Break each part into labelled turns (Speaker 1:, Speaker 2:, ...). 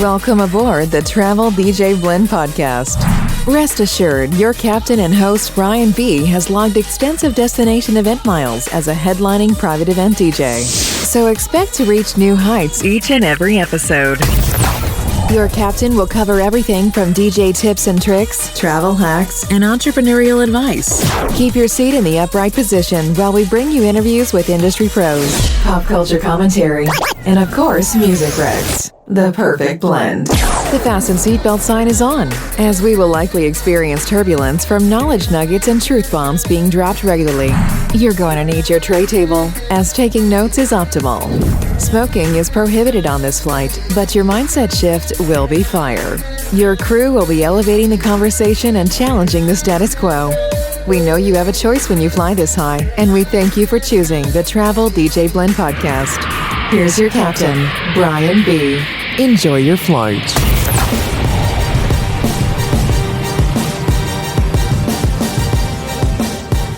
Speaker 1: Welcome aboard the Travel DJ Blend podcast. Rest assured, your captain and host Brian B. has logged extensive destination event miles as a headlining private event DJ. So expect to reach new heights each and every episode. Your captain will cover everything from DJ tips and tricks, travel hacks, and entrepreneurial advice. Keep your seat in the upright position while we bring you interviews with industry pros, pop culture commentary, and of course, music recs. The perfect blend. The fasten seatbelt sign is on, as we will likely experience turbulence from knowledge nuggets and truth bombs being dropped regularly. You're going to need your tray table, as taking notes is optimal. Smoking is prohibited on this flight, but your mindset shift will be fire. Your crew will be elevating the conversation and challenging the status quo. We know you have a choice when you fly this high, and we thank you for choosing the Travel DJ Blend podcast. Here's your captain, Brian B. Enjoy your flight.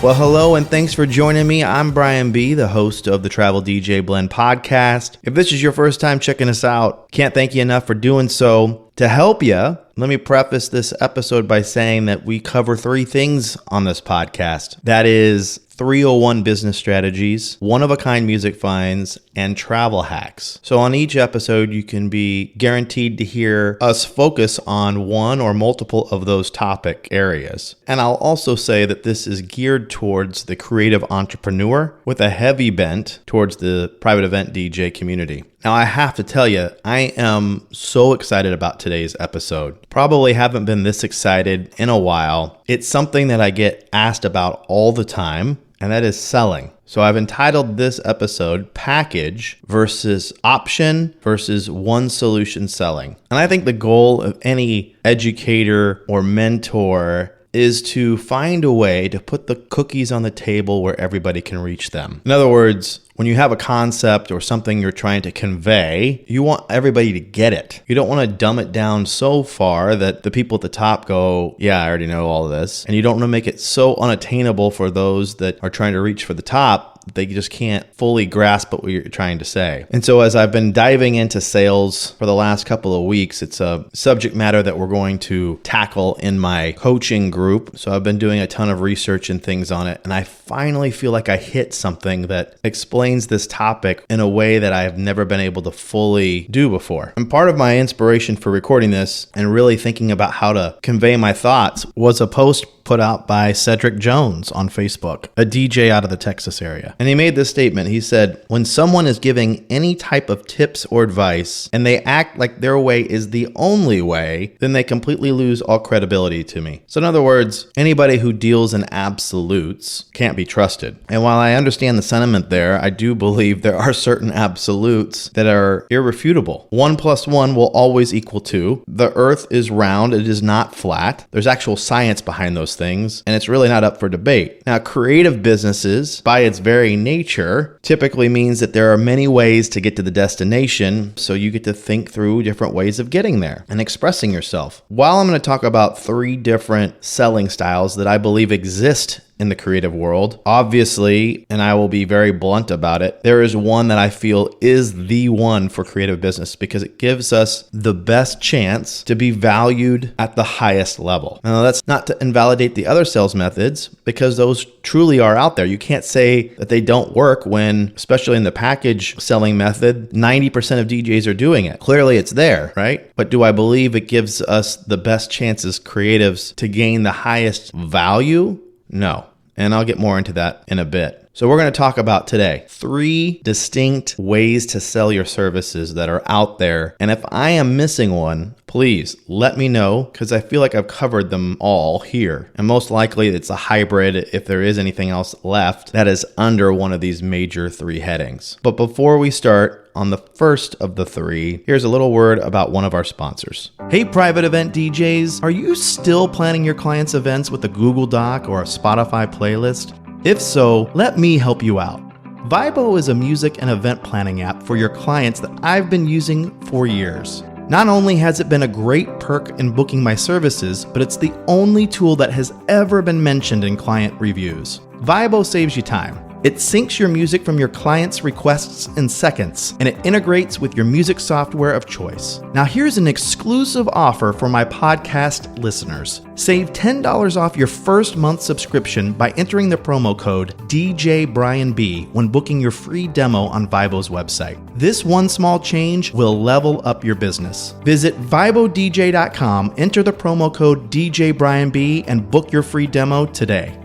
Speaker 2: Well, hello, and thanks for joining me. I'm Brian B., the host of the Travel DJ Blend podcast. If this is your first time checking us out, can't thank you enough for doing so. To help you, let me preface this episode by saying that we cover three things on this podcast. That is 301 business strategies, one-of-a-kind music finds, and travel hacks. So on each episode, you can be guaranteed to hear us focus on one or multiple of those topic areas. And I'll also say that this is geared towards the creative entrepreneur with a heavy bent towards the private event DJ community. Now, I have to tell you, I am so excited about today's episode. Probably haven't been this excited in a while. It's something that I get asked about all the time, and that is selling. So I've entitled this episode Package versus Option versus One Solution Selling. And I think the goal of any educator or mentor is to find a way to put the cookies on the table where everybody can reach them. In other words, when you have a concept or something you're trying to convey, you want everybody to get it. You don't want to dumb it down so far that the people at the top go, yeah, I already know all of this. And you don't want to make it so unattainable for those that are trying to reach for the top, they just can't fully grasp what you're trying to say. And so as I've been diving into sales for the last couple of weeks, it's a subject matter that we're going to tackle in my coaching group. So I've been doing a ton of research and things on it. And I finally feel like I hit something that explains this topic in a way that I have never been able to fully do before. And part of my inspiration for recording this and really thinking about how to convey my thoughts was a post put out by Cedric Jones on Facebook, a DJ out of the Texas area. And he made this statement. He said, when someone is giving any type of tips or advice and they act like their way is the only way, then they completely lose all credibility to me. So in other words, anybody who deals in absolutes can't be trusted. And while I understand the sentiment there, I do believe there are certain absolutes that are irrefutable. 1 + 1 will always equal 2. The earth is round. It is not flat. There's actual science behind those things, and it's really not up for debate. Now, creative businesses, by its very nature, typically means that there are many ways to get to the destination, so you get to think through different ways of getting there and expressing yourself. While I'm going to talk about 3 different selling styles that I believe exist in the creative world, obviously, and I will be very blunt about it, there is one that I feel is the one for creative business because it gives us the best chance to be valued at the highest level. Now, that's not to invalidate the other sales methods because those truly are out there. You can't say that they don't work when, especially in the package selling method, 90% of DJs are doing it. Clearly it's there, right? But do I believe it gives us the best chances, creatives, to gain the highest value? No. And I'll get more into that in a bit. So we're going to talk about today 3 distinct ways to sell your services that are out there. And if I am missing one, please let me know because I feel like I've covered them all here. And most likely it's a hybrid if there is anything else left that is under one of these major 3 headings. But before we start, on the first of the 3, here's a little word about one of our sponsors. Hey, private event DJs, are you still planning your clients' events with a Google Doc or a Spotify playlist? If so, let me help you out. Vibo is a music and event planning app for your clients that I've been using for years. Not only has it been a great perk in booking my services, but it's the only tool that has ever been mentioned in client reviews. Vibo saves you time. It syncs your music from your client's requests in seconds, and it integrates with your music software of choice. Now here's an exclusive offer for my podcast listeners. Save $10 off your first month subscription by entering the promo code DJBrianB when booking your free demo on Vibo's website. This one small change will level up your business. Visit ViboDJ.com, enter the promo code DJBrianB, and book your free demo today.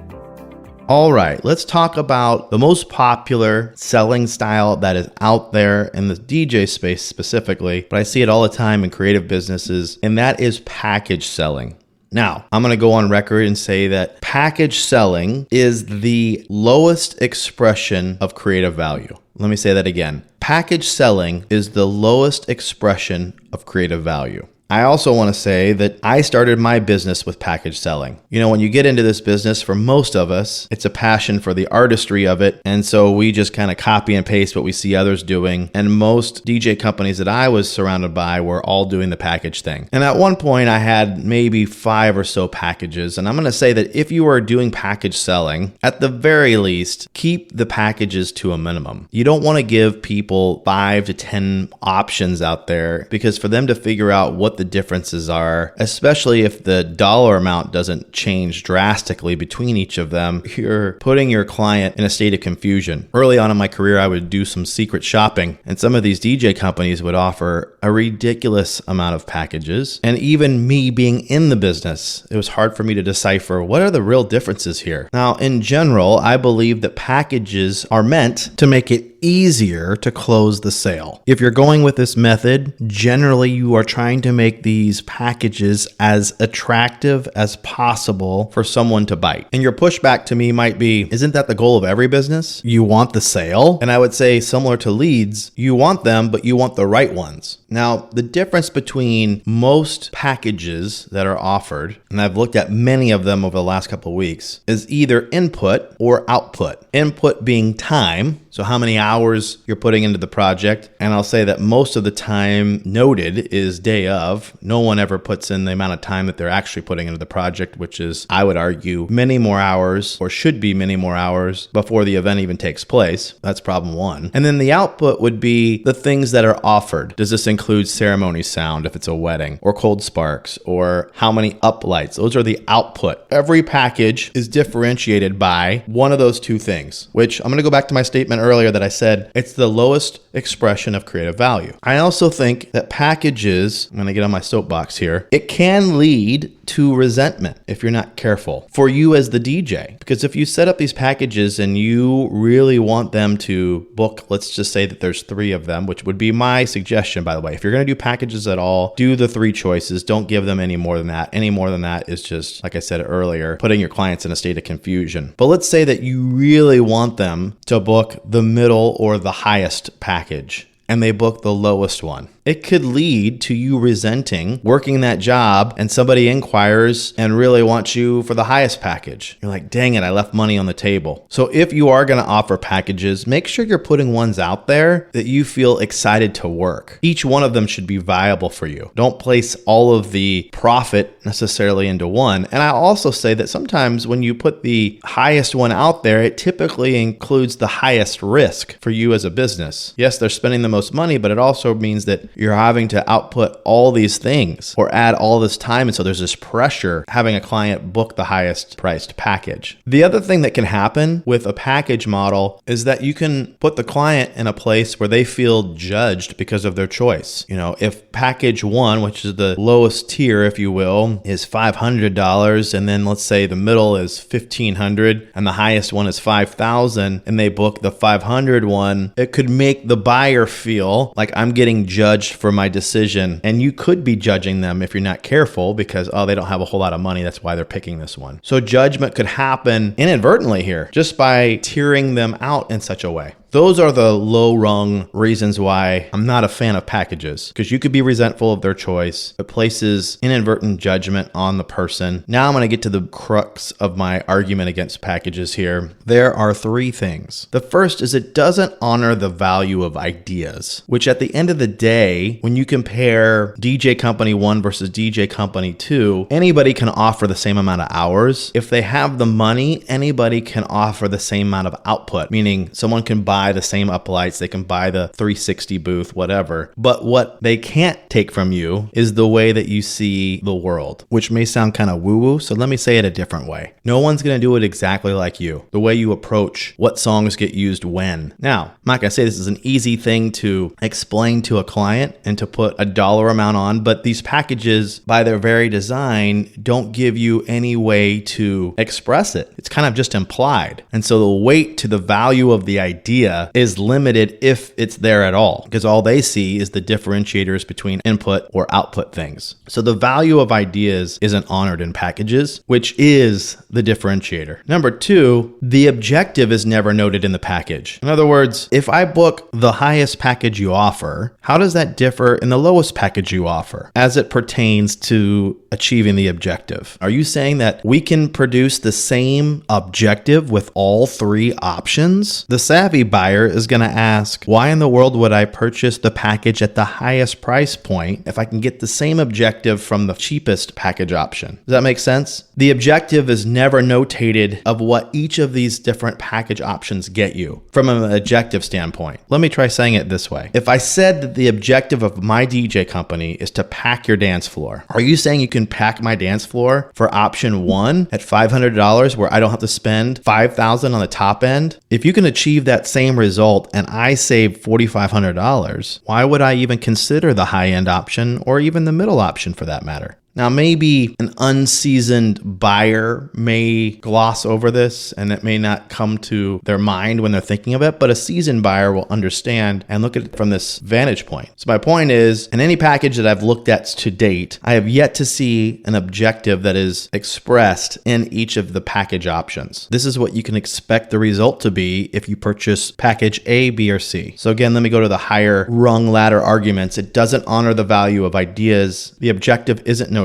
Speaker 2: All right, let's talk about the most popular selling style that is out there in the DJ space specifically, but I see it all the time in creative businesses, and that is package selling. Now, I'm going to go on record and say that package selling is the lowest expression of creative value. Let me say that again. Package selling is the lowest expression of creative value. I also want to say that I started my business with package selling. You know, when you get into this business, for most of us, it's a passion for the artistry of it. And so we just kind of copy and paste what we see others doing. And most DJ companies that I was surrounded by were all doing the package thing. And at one point, I had maybe 5 or so packages. And I'm going to say that if you are doing package selling, at the very least, keep the packages to a minimum. You don't want to give people 5 to 10 options out there, because for them to figure out what the differences are, especially if the dollar amount doesn't change drastically between each of them, you're putting your client in a state of confusion. Early on in my career, I would do some secret shopping, and some of these DJ companies would offer a ridiculous amount of packages. And even me being in the business, it was hard for me to decipher what are the real differences here. Now, in general, I believe that packages are meant to make it easier to close the sale. If you're going with this method, generally you are trying to make these packages as attractive as possible for someone to bite. And your pushback to me might be, isn't that the goal of every business? You want the sale? And I would say, similar to leads, you want them, but you want the right ones. Now, the difference between most packages that are offered, and I've looked at many of them over the last couple of weeks, is either input or output. Input being time, so how many hours you're putting into the project. And I'll say that most of the time noted is day of. No one ever puts in the amount of time that they're actually putting into the project, which is, I would argue, many more hours, or should be many more hours before the event even takes place. That's problem one. And then the output would be the things that are offered. Does this include ceremony sound if it's a wedding, or cold sparks, or how many uplights? Those are the output. Every package is differentiated by one of those two things, which I'm going to go back to my statement earlier that I said it's the lowest expression of creative value. I also think that packages, I'm going to get on my soapbox here, it can lead to resentment if you're not careful for you as the DJ. Because if you set up these packages and you really want them to book, let's just say that there's 3 of them, which would be my suggestion, by the way. If you're going to do packages at all, do the 3 choices. Don't give them any more than that. Any more than that is just, like I said earlier, putting your clients in a state of confusion. But let's say that you really want them to book the middle or the highest package, and they book the lowest one. It could lead to you resenting working that job, and somebody inquires and really wants you for the highest package. You're like, dang it, I left money on the table. So if you are going to offer packages, make sure you're putting ones out there that you feel excited to work. Each one of them should be viable for you. Don't place all of the profit necessarily into one. And I also say that sometimes when you put the highest one out there, it typically includes the highest risk for you as a business. Yes, they're spending the most money, but it also means that you're having to output all these things or add all this time. And so there's this pressure having a client book the highest priced package. The other thing that can happen with a package model is that you can put the client in a place where they feel judged because of their choice. You know, if package 1, which is the lowest tier, if you will, is $500, and then let's say the middle is $1,500 and the highest one is $5,000, and they book the $500 one, it could make the buyer feel like I'm getting judged for my decision. And you could be judging them if you're not careful because, oh, they don't have a whole lot of money. That's why they're picking this one. So judgment could happen inadvertently here just by tiering them out in such a way. Those are the low rung reasons why I'm not a fan of packages, because you could be resentful of their choice. It places inadvertent judgment on the person. Now I'm going to get to the crux of my argument against packages here. There are three things. The first is it doesn't honor the value of ideas, which at the end of the day, when you compare DJ Company 1 versus DJ Company 2, anybody can offer the same amount of hours. If they have the money, anybody can offer the same amount of output, meaning someone can buy the same uplights, they can buy the 360 booth, whatever. But what they can't take from you is the way that you see the world, which may sound kind of woo-woo, so let me say it a different way. No one's going to do it exactly like you. The way you approach what songs get used when. Now, I'm not going to say this is an easy thing to explain to a client and to put a dollar amount on, but these packages, by their very design, don't give you any way to express it. It's kind of just implied. And so the weight to the value of the idea is limited if it's there at all, because all they see is the differentiators between input or output things. So the value of ideas isn't honored in packages, which is the differentiator. Number two, the objective is never noted in the package. In other words, if I book the highest package you offer, how does that differ in the lowest package you offer as it pertains to achieving the objective? Are you saying that we can produce the same objective with all three options? The savvy buyer is going to ask, why in the world would I purchase the package at the highest price point if I can get the same objective from the cheapest package option? Does that make sense? The objective is never notated of what each of these different package options get you from an objective standpoint. Let me try saying it this way. If I said that the objective of my DJ company is to pack your dance floor, are you saying you can pack my dance floor for option one at $500 where I don't have to spend $5,000 on the top end? If you can achieve that same result and I save $4,500, why would I even consider the high-end option or even the middle option for that matter? Now, maybe an unseasoned buyer may gloss over this and it may not come to their mind when they're thinking of it, but a seasoned buyer will understand and look at it from this vantage point. So my point is, in any package that I've looked at to date, I have yet to see an objective that is expressed in each of the package options. This is what you can expect the result to be if you purchase package A, B, or C. So again, let me go to the higher rung ladder arguments. It doesn't honor the value of ideas. The objective isn't notated.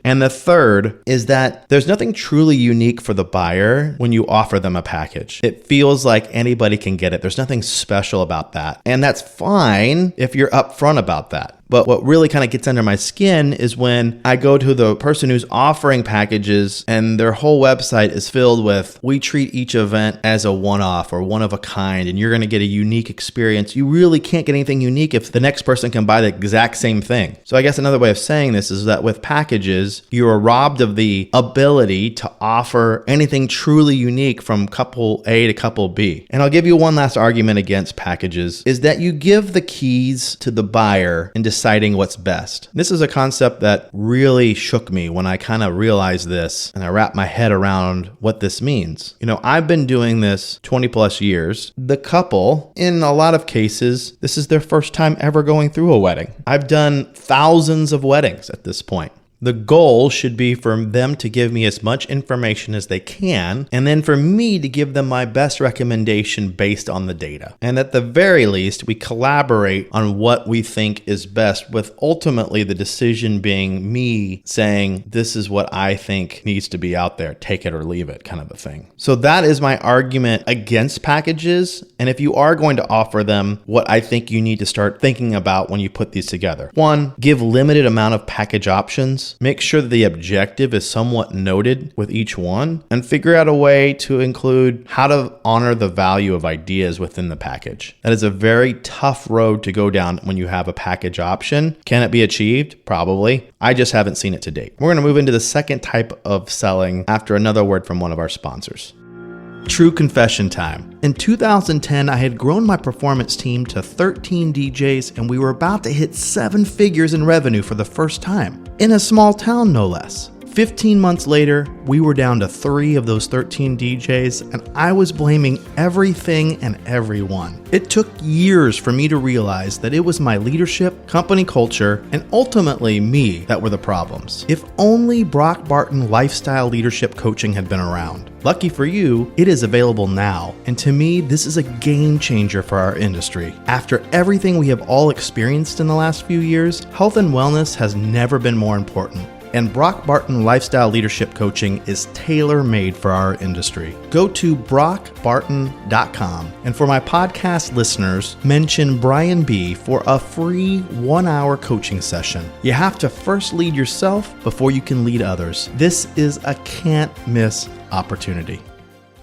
Speaker 2: And the third is that there's nothing truly unique for the buyer when you offer them a package. It feels like anybody can get it. There's nothing special about that. And that's fine if you're upfront about that. But what really kind of gets under my skin is when I go to the person who's offering packages and their whole website is filled with, we treat each event as a one-off or one of a kind, and you're going to get a unique experience. You really can't get anything unique if the next person can buy the exact same thing. So I guess another way of saying this is that with packages, you are robbed of the ability to offer anything truly unique from couple A to couple B. And I'll give you one last argument against packages, is that you give the keys to the buyer and deciding what's best. This is a concept that really shook me when I kind of realized this and I wrapped my head around what this means. You know, I've been doing this 20 plus years. The couple, in a lot of cases, this is their first time ever going through a wedding. I've done thousands of weddings at this point. The goal should be for them to give me as much information as they can, and then for me to give them my best recommendation based on the data. And at the very least, we collaborate on what we think is best, with ultimately the decision being me saying, this is what I think needs to be out there, take it or leave it, kind of a thing. So that is my argument against packages. And if you are going to offer them, what I think you need to start thinking about when you put these together. One, give limited amount of package options. Make sure that the objective is somewhat noted with each one, and figure out a way to include how to honor the value of ideas within the package. That is a very tough road to go down when you have a package option. Can it be achieved? Probably. I just haven't seen it to date. We're going to move into the second type of selling after another word from one of our sponsors. True confession time. In 2010, I had grown my performance team to 13 DJs, and we were about to hit 7 figures in revenue for the first time. In a small town, no less. 15 months later, we were down to 3 of those 13 DJs, and I was blaming everything and everyone. It took years for me to realize that it was my leadership, company culture, and ultimately me that were the problems. If only Brock Barton Lifestyle Leadership Coaching had been around. Lucky for you, it is available now. And to me, this is a game changer for our industry. After everything we have all experienced in the last few years, health and wellness has never been more important. And Brock Barton Lifestyle Leadership Coaching is tailor-made for our industry. Go to brockbarton.com, and for my podcast listeners, mention Brian B for a free 1-hour coaching session. You have to first lead yourself before you can lead others. This is a can't-miss opportunity.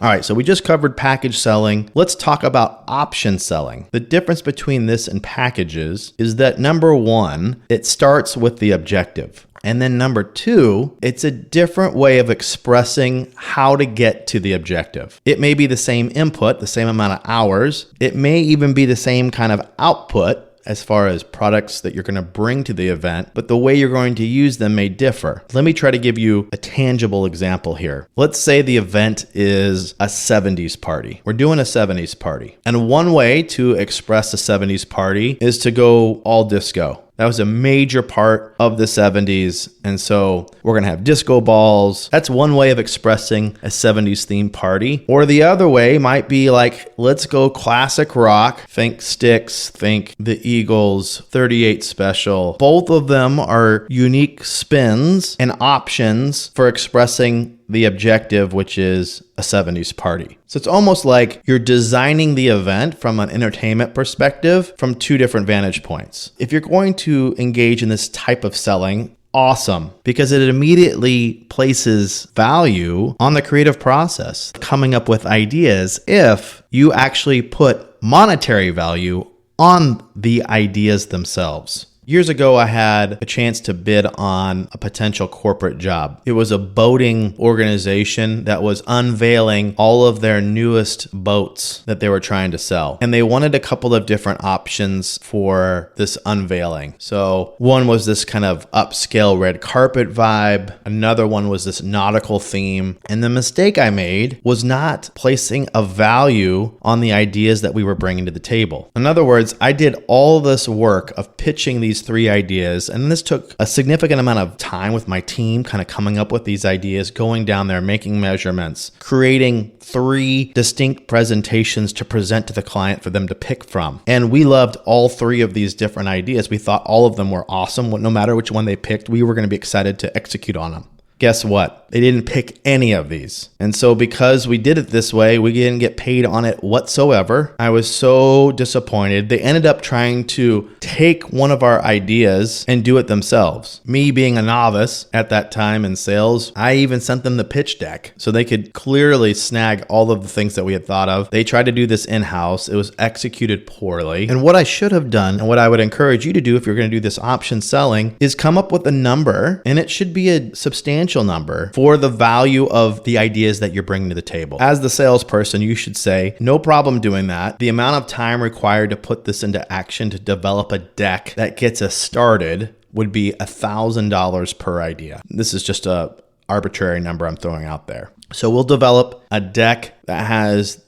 Speaker 2: All right, so we just covered package selling. Let's talk about option selling. The difference between this and packages is that number one, it starts with the objective. And then number two, it's a different way of expressing how to get to the objective. It may be the same input, the same amount of hours. It may even be the same kind of output as far as products that you're going to bring to the event, but the way you're going to use them may differ. Let me try to give you a tangible example here. Let's say the event is a 70s party. We're doing a 70s party. And one way to express a 70s party is to go all disco. That was a major part of the 70s. And so we're going to have disco balls. That's one way of expressing a 70s themed party. Or the other way might be like, let's go classic rock. Think Styx, think the Eagles, 38 Special. Both of them are unique spins and options for expressing the objective, which is a 70s party. So it's almost like you're designing the event from an entertainment perspective from two different vantage points. If you're going to engage in this type of selling, awesome, because it immediately places value on the creative process, coming up with ideas if you actually put monetary value on the ideas themselves. Years ago, I had a chance to bid on a potential corporate job. It was a boating organization that was unveiling all of their newest boats that they were trying to sell. And they wanted a couple of different options for this unveiling. So one was this kind of upscale red carpet vibe. Another one was this nautical theme. And the mistake I made was not placing a value on the ideas that we were bringing to the table. In other words, I did all this work of pitching these 3 ideas, and this took a significant amount of time with my team kind of coming up with these ideas, going down there, making measurements, creating 3 distinct presentations to present to the client for them to pick from. And we loved all 3 of these different ideas. We thought all of them were awesome. No matter which one they picked, we were going to be excited to execute on them. Guess what? They didn't pick any of these. And so because we did it this way, we didn't get paid on it whatsoever. I was so disappointed. They ended up trying to take one of our ideas and do it themselves. Me being a novice at that time in sales, I even sent them the pitch deck so they could clearly snag all of the things that we had thought of. They tried to do this in-house. It was executed poorly. And what I should have done, and what I would encourage you to do if you're going to do this option selling, is come up with a number, and it should be a substantial number for the value of the ideas that you're bringing to the table. As the salesperson, you should say, no problem doing that. The amount of time required to put this into action to develop a deck that gets us started would be $1,000 per idea. This is just a arbitrary number I'm throwing out there. So we'll develop a deck that has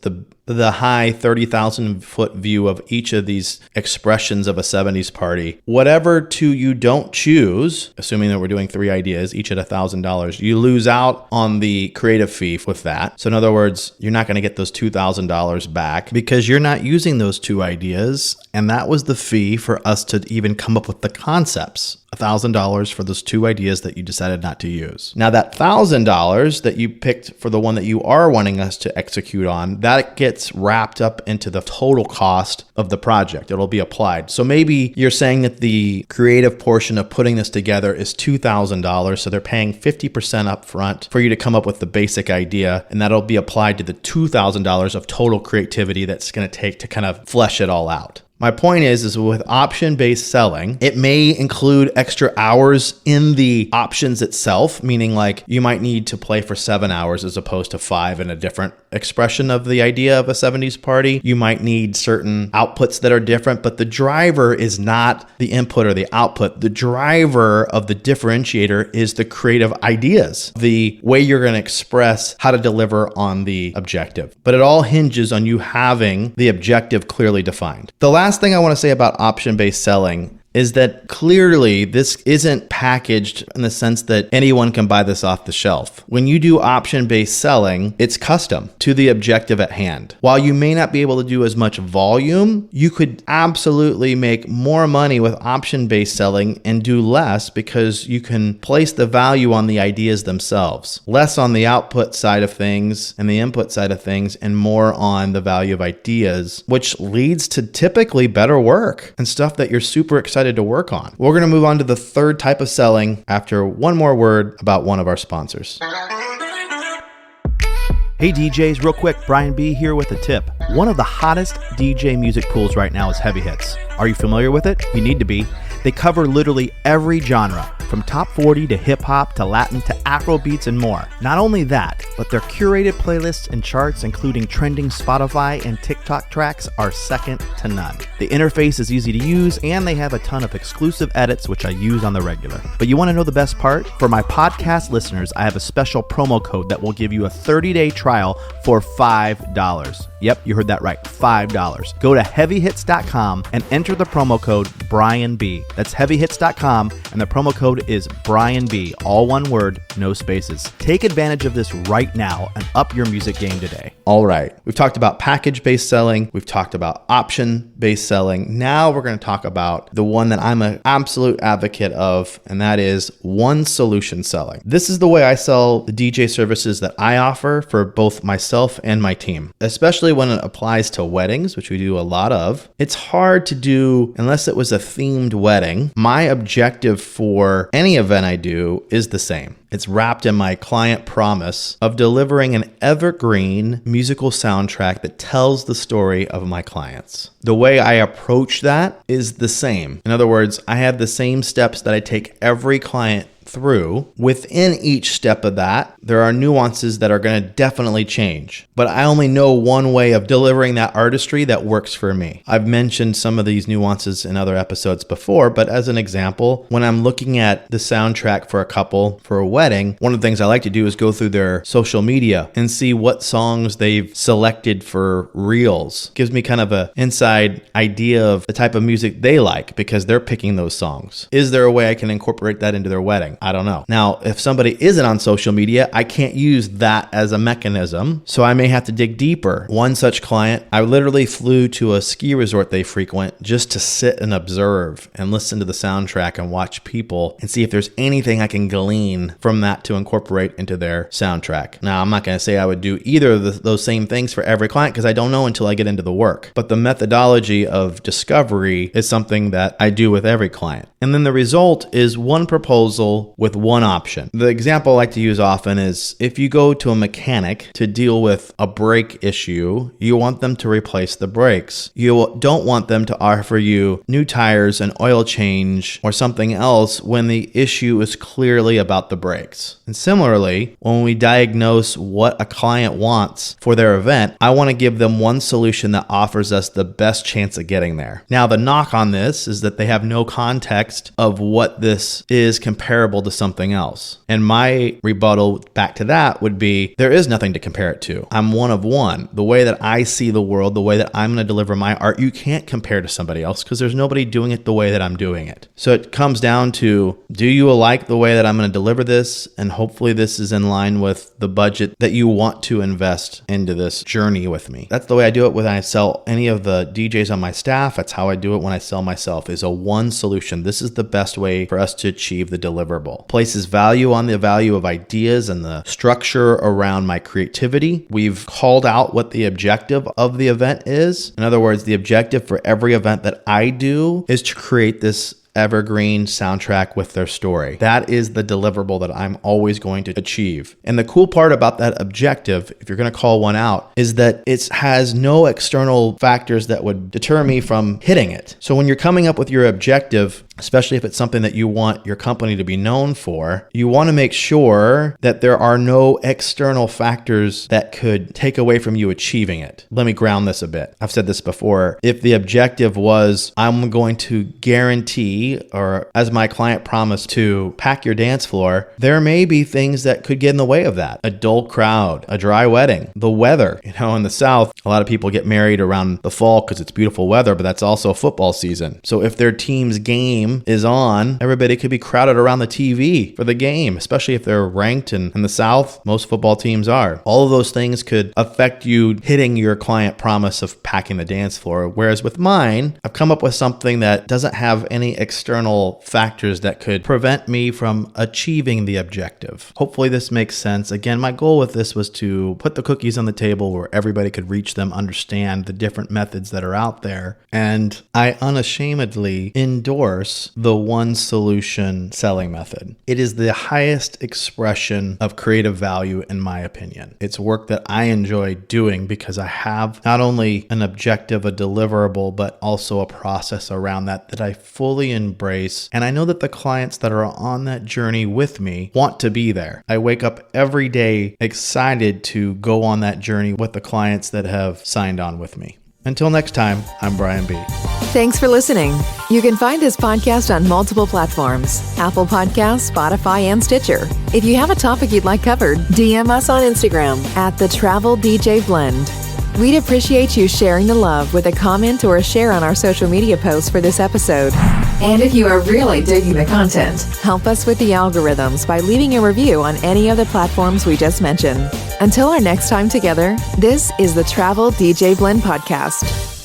Speaker 2: the high 30,000 foot view of each of these expressions of a 70s party. Whatever 2 you don't choose, assuming that we're doing 3 ideas, each at $1,000, you lose out on the creative fee with that. So in other words, you're not going to get those $2,000 back because you're not using those 2 ideas. And that was the fee for us to even come up with the concepts. $1,000 for those 2 ideas that you decided not to use. Now that $1,000 that you picked for the one that you are wanting us to execute on, that gets wrapped up into the total cost of the project. It'll be applied. So maybe you're saying that the creative portion of putting this together is $2,000. So they're paying 50% up front for you to come up with the basic idea. And that'll be applied to the $2,000 of total creativity that's going to take to kind of flesh it all out. My point is with option-based selling, it may include extra hours in the options itself, meaning like you might need to play for 7 hours as opposed to 5 in a different expression of the idea of a 70s party. You might need certain outputs that are different, but the driver is not the input or the output. The driver of the differentiator is the creative ideas, the way you're going to express how to deliver on the objective. But it all hinges on you having the objective clearly defined. The last thing I want to say about option-based selling is that clearly this isn't packaged in the sense that anyone can buy this off the shelf. When you do option-based selling, it's custom to the objective at hand. While you may not be able to do as much volume, you could absolutely make more money with option-based selling and do less because you can place the value on the ideas themselves, less on the output side of things and the input side of things, and more on the value of ideas, which leads to typically better work and stuff that you're super excited to work on. We're going to move on to the third type of selling after one more word about one of our sponsors.
Speaker 3: Hey DJs, real quick, Brian B here with a tip. One of the hottest DJ music pools right now is Heavy Hits. Are you familiar with it? You need to be. They cover literally every genre, from top 40 to hip hop to Latin to Afro beats and more. Not only that, but their curated playlists and charts, including trending Spotify and TikTok tracks, are second to none. The interface is easy to use, and they have a ton of exclusive edits, which I use on the regular. But you want to know the best part? For my podcast listeners, I have a special promo code that will give you a 30-day trial for $5. Yep, you heard that right, $5. Go to heavyhits.com and enter the promo code BrianB. That's heavyhits.com, and the promo code is BrianB, all one word, no spaces. Take advantage of this right now and up your music game today.
Speaker 2: All right, we've talked about package-based selling. We've talked about option-based selling. Now we're going to talk about the one that I'm an absolute advocate of, and that is one solution selling. This is the way I sell the DJ services that I offer for both myself and my team, especially when it applies to weddings, which we do a lot of. It's hard to do unless it was a themed wedding. My objective for any event I do is the same. It's wrapped in my client promise of delivering an evergreen musical soundtrack that tells the story of my clients. The way I approach that is the same. In other words, I have the same steps that I take every client through. Within each step of that, there are nuances that are going to definitely change. But I only know one way of delivering that artistry that works for me. I've mentioned some of these nuances in other episodes before, but as an example, when I'm looking at the soundtrack for a couple for a wedding, one of the things I like to do is go through their social media and see what songs they've selected for reels. Gives me kind of an inside idea of the type of music they like because they're picking those songs. Is there a way I can incorporate that into their wedding? I don't know. Now, if somebody isn't on social media, I can't use that as a mechanism, so I may have to dig deeper. One such client, I literally flew to a ski resort they frequent just to sit and observe and listen to the soundtrack and watch people and see if there's anything I can glean from that to incorporate into their soundtrack. Now, I'm not going to say I would do either of those same things for every client because I don't know until I get into the work. But the methodology of discovery is something that I do with every client. And then the result is one proposal with one option. The example I like to use often is if you go to a mechanic to deal with a brake issue, you want them to replace the brakes. You don't want them to offer you new tires, an oil change, or something else when the issue is clearly about the brakes. And similarly, when we diagnose what a client wants for their event, I want to give them one solution that offers us the best chance of getting there. Now, the knock on this is that they have no context of what this is comparable to something else. And my rebuttal back to that would be, there is nothing to compare it to. I'm one of one. The way that I see the world, the way that I'm going to deliver my art, you can't compare to somebody else because there's nobody doing it the way that I'm doing it. So it comes down to, do you like the way that I'm going to deliver this? And hopefully this is in line with the budget that you want to invest into this journey with me. That's the way I do it when I sell any of the DJs on my staff. That's how I do it when I sell myself, is a one solution. This is the best way for us to achieve the deliverable. Places value on the value of ideas and the structure around my creativity. We've called out what the objective of the event is. In other words, the objective for every event that I do is to create this evergreen soundtrack with their story. That is the deliverable that I'm always going to achieve. And the cool part about that objective, if you're going to call one out, is that it has no external factors that would deter me from hitting it. So when you're coming up with your objective, especially if it's something that you want your company to be known for, you want to make sure that there are no external factors that could take away from you achieving it. Let me ground this a bit. I've said this before. If the objective was, I'm going to guarantee, or as my client promised, to pack your dance floor, there may be things that could get in the way of that. A dull crowd, a dry wedding, the weather. In the South, a lot of people get married around the fall because it's beautiful weather, but that's also football season. So if their team's game is on, everybody could be crowded around the TV for the game, especially if they're ranked in the South. Most football teams are. All of those things could affect you hitting your client promise of packing the dance floor. Whereas with mine, I've come up with something that doesn't have any external factors that could prevent me from achieving the objective. Hopefully this makes sense. Again, my goal with this was to put the cookies on the table where everybody could reach them, understand the different methods that are out there. And I unashamedly endorse the one solution selling method. It is the highest expression of creative value, in my opinion. It's work that I enjoy doing because I have not only an objective, a deliverable, but also a process around that I fully embrace. And I know that the clients that are on that journey with me want to be there. I wake up every day excited to go on that journey with the clients that have signed on with me. Until next time, I'm Brian B.
Speaker 1: Thanks for listening. You can find this podcast on multiple platforms: Apple Podcasts, Spotify, and Stitcher. If you have a topic you'd like covered, DM us on Instagram at The Travel DJ Blend. We'd appreciate you sharing the love with a comment or a share on our social media posts for this episode. And if you are really digging the content, help us with the algorithms by leaving a review on any of the platforms we just mentioned. Until our next time together, this is the Travel DJ Blend Podcast.